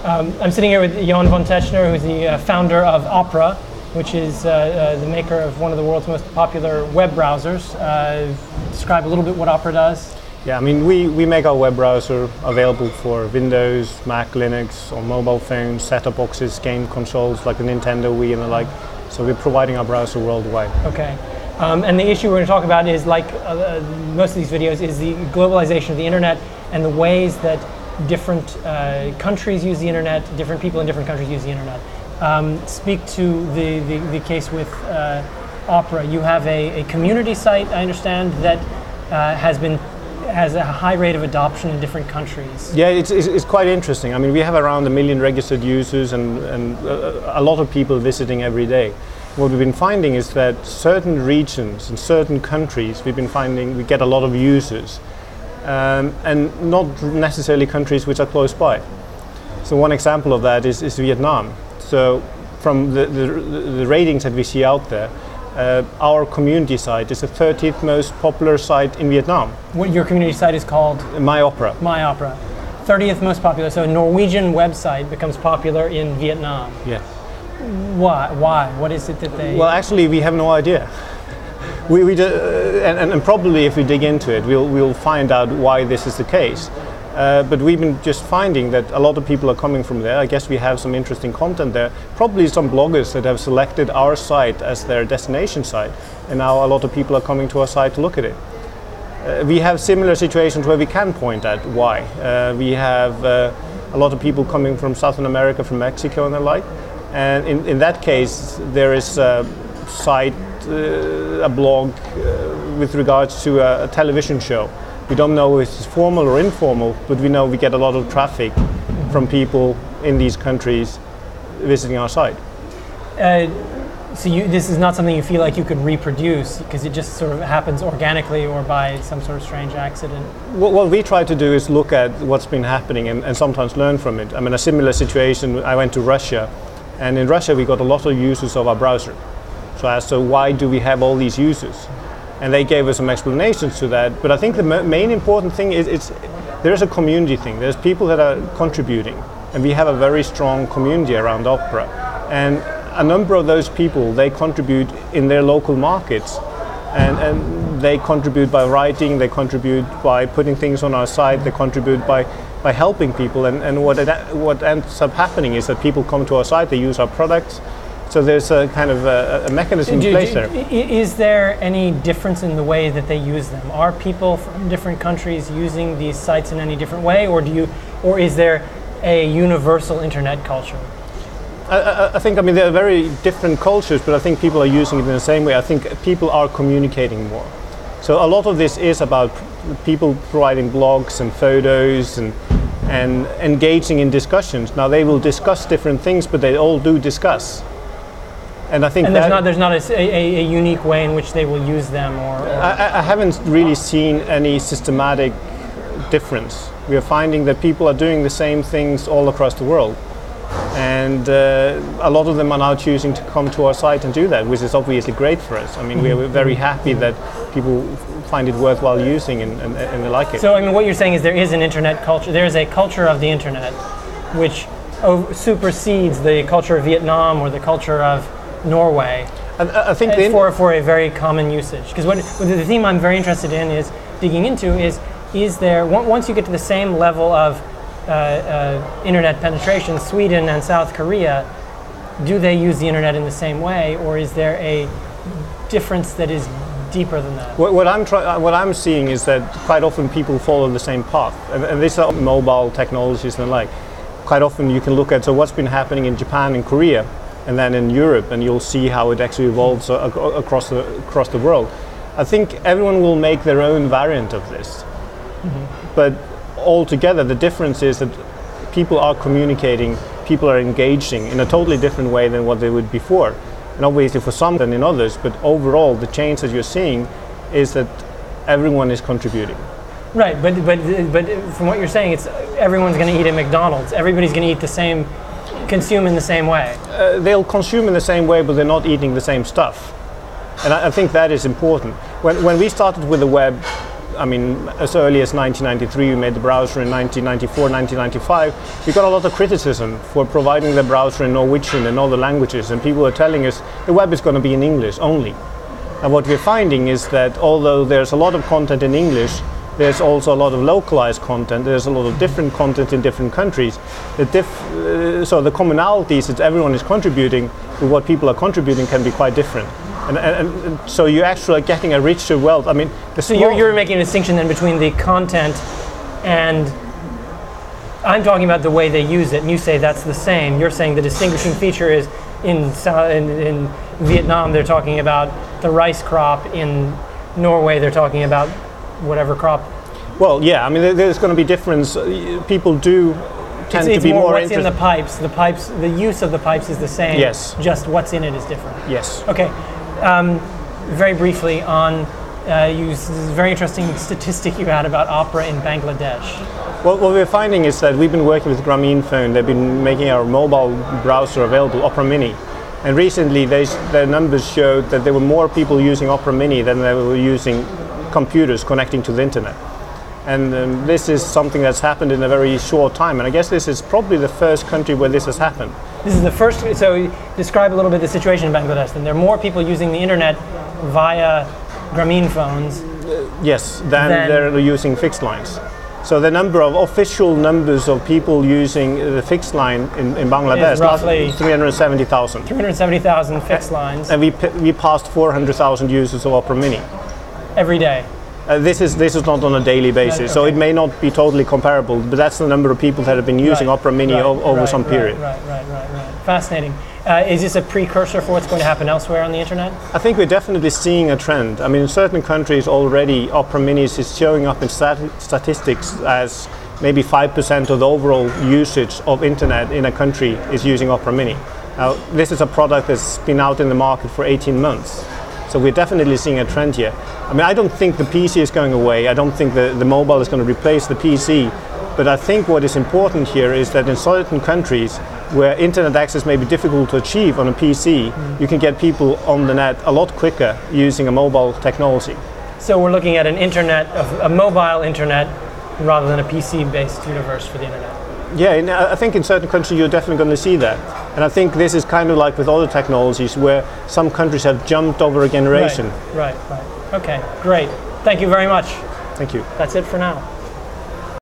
I'm sitting here with Jon von Tetzchner, who's the founder of Opera, which is the maker of one of the world's most popular web browsers. Describe a little bit what Opera does. Yeah, I mean, we make our web browser available for Windows, Mac, Linux, on mobile phones, set-top boxes, game consoles like the Nintendo Wii and the like. So we're providing our browser worldwide. Okay. And the issue we're going to talk about is, like most of these videos, is the globalization of the internet and the ways that different countries use the internet, different people in different countries use the internet. Speak to the case with Opera. You have a community site, I understand, that has a high rate of adoption in different countries. Yeah, it's quite interesting. I mean, we have around 1 million registered users and a lot of people visiting every day. What we've been finding is that certain regions and certain countries, we've been finding we get a lot of users, and not necessarily countries which are close by. So one example of that is Vietnam. So from the ratings that we see out there, our community site is the 30th most popular site in Vietnam. What your community site is called? My Opera. My Opera. 30th most popular. So a Norwegian website becomes popular in Vietnam. Yes. Why? What is it that they... Well, actually, we have no idea. And probably if we dig into it, we'll find out why this is the case. But we've been just finding that a lot of people are coming from there. I guess we have some interesting content there. Probably some bloggers that have selected our site as their destination site. And now a lot of people are coming to our site to look at it. We have similar situations where we can point at why. We have a lot of people coming from Southern America, from Mexico and the like. And in that case, there is a site, a blog with regards to a television show. We don't know if it's formal or informal, but we know we get a lot of traffic from people in these countries visiting our site. So this is not something you feel like you could reproduce, because it just sort of happens organically or by some sort of strange accident? What we try to do is look at what's been happening and sometimes learn from it. I mean, a similar situation, I went to Russia, and in Russia we got a lot of users of our browser. So I asked, so why do we have all these users? And they gave us some explanations to that. But I think the main important thing is there's a community thing. There's people that are contributing. And we have a very strong community around Opera. And a number of those people, they contribute in their local markets. And they contribute by writing, they contribute by putting things on our site, they contribute by helping people. And what ends up happening is that people come to our site, they use our products. So there's a kind of a mechanism in place there. Is there any difference in the way that they use them? Are people from different countries using these sites in any different way, or is there a universal internet culture? I think, I mean, there are very different cultures, but I think people are using it in the same way. I think people are communicating more. So a lot of this is about people providing blogs and photos and engaging in discussions. Now they will discuss different things, but they all do discuss. And I think there's not a unique way in which they will use them, or I haven't really seen any systematic difference. We are finding that people are doing the same things all across the world, and a lot of them are now choosing to come to our site and do that, which is obviously great for us. I mean, we're very happy that people find it worthwhile using and they like it. So, I mean, what you're saying is there is an internet culture. There is a culture of the internet which supersedes the culture of Vietnam or the culture of Norway. I think for a very common usage. Because the theme I'm very interested in is digging into is there, once you get to the same level of internet penetration, Sweden and South Korea, do they use the internet in the same way, or is there a difference that is deeper than that? What I'm seeing is that quite often people follow the same path, and these are mobile technologies and the like. Quite often you can look at what's been happening in Japan and Korea, and then in Europe, and you'll see how it actually evolves across the world. I think everyone will make their own variant of this, but altogether the difference is that people are communicating, people are engaging in a totally different way than what they would before. And obviously for some than in others, but overall the change that you're seeing is that everyone is contributing. Right, but from what you're saying, it's everyone's going to eat at McDonald's. Everybody's going to eat the same, consume in the same way. They'll consume in the same way, but they're not eating the same stuff. And I think that is important. When we started with the web, I mean, as early as 1993, we made the browser in 1994, 1995. We got a lot of criticism for providing the browser in Norwegian and other languages, and people were telling us the web is going to be in English only. And what we're finding is that although there's a lot of content in English, there's also a lot of localized content. There's a lot of different content in different countries. So the commonalities that everyone is contributing to what people are contributing can be quite different. And so you're actually getting a richer wealth. I mean, so you're making a distinction then between the content and I'm talking about the way they use it, and you say that's the same. You're saying the distinguishing feature is in Vietnam they're talking about the rice crop. In Norway they're talking about whatever crop. Well, yeah. I mean, there's going to be difference. People do tend to be more what's in the pipes. The pipes, the use of the pipes is the same. Yes. Just what's in it is different. Yes. Okay. Very briefly on, this is a very interesting statistic you had about Opera in Bangladesh. Well, what we're finding is that we've been working with Grameenphone. They've been making our mobile browser available, Opera Mini. And recently their numbers showed that there were more people using Opera Mini than they were using computers connecting to the internet. And this is something that's happened in a very short time. And I guess this is probably the first country where this has happened. This is the first, so describe a little bit the situation in Bangladesh. Then there are more people using the internet via Grameenphones. Yes, than they're using fixed lines. So the number of official numbers of people using the fixed line in Bangladesh is roughly 370,000. 370,000 fixed lines. And we passed 400,000 users of Opera Mini. Every day. This is not on a daily basis, okay. So it may not be totally comparable, but that's the number of people that have been using Opera Mini over some period. Right. Fascinating. Is this a precursor for what's going to happen elsewhere on the internet? I think we're definitely seeing a trend. I mean, in certain countries already, Opera Mini is showing up in statistics as maybe 5% of the overall usage of internet in a country is using Opera Mini. Now, this is a product that's been out in the market for 18 months. So we're definitely seeing a trend here. I mean, I don't think the PC is going away. I don't think the mobile is going to replace the PC. But I think what is important here is that in certain countries where internet access may be difficult to achieve on a PC, you can get people on the net a lot quicker using a mobile technology. So we're looking at a mobile internet rather than a PC-based universe for the internet. Yeah, I think in certain countries you're definitely going to see that. And I think this is kind of like with other technologies where some countries have jumped over a generation. Right. Okay, great. Thank you very much. Thank you. That's it for now.